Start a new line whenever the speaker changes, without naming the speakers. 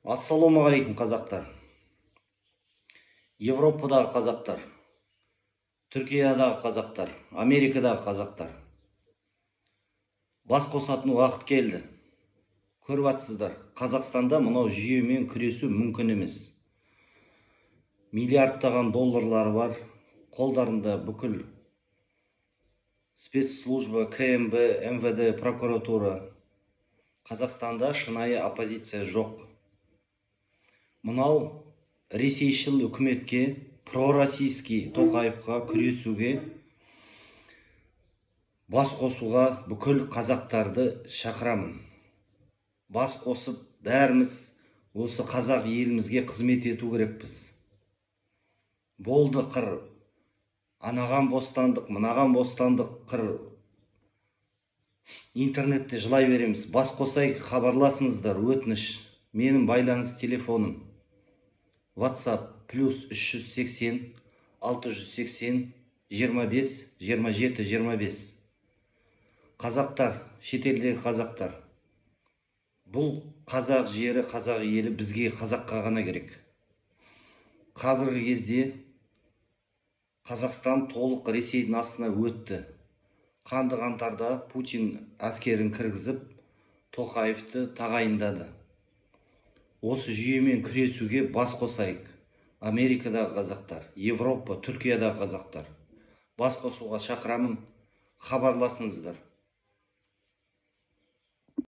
Ассалаумағалейкум қазақтар. Европадағы қазақтар, Түркиядағы қазақтар, Америкадағы қазақтар. Бас қосатын уақыт келді. Көріп атсыздар, Қазақстанда мынау жүйемен күресу мүмкін емес. Миллиардтаған долларлары бар, қолдарында бүкіл спецслужба, КМБ, МВД, прокуратура. Қазақстанда шынайы оппозиция жоқ. Мынау ресейшіл үкіметке, пророссийский Тоқаевқа күресуге, бас қосуға бүкіл қазақтарды шақырамын. Бас қосып, бәріміз осы қазақ елімізге қызмет ету керекпіз. Болды қыр, анаған бостандық, мынаған бостандық, қыр. Интернетте жылай береміз. Бас қосайық, хабарласыңыздар, өтініш. Менің байланыс телефоным WhatsApp +380 680 25 27 25. Қазақтар, шетелдегі қазақтар. Бұл қазақ жері, қазақ елі бізге, қазаққа ғана керек. Қазіргі кезде Қазақстан толық Ресейдің астына өтті. Қанды қаңтарда Путин әскерін кіргізіп, Тоқаевты тағайындады. Осы жүйемен күресуге бас қосайық. Америкадағы қазақтар, Европа, Түркиядағы қазақтар. Бас қосуға шақырамын, хабарласыңыздар.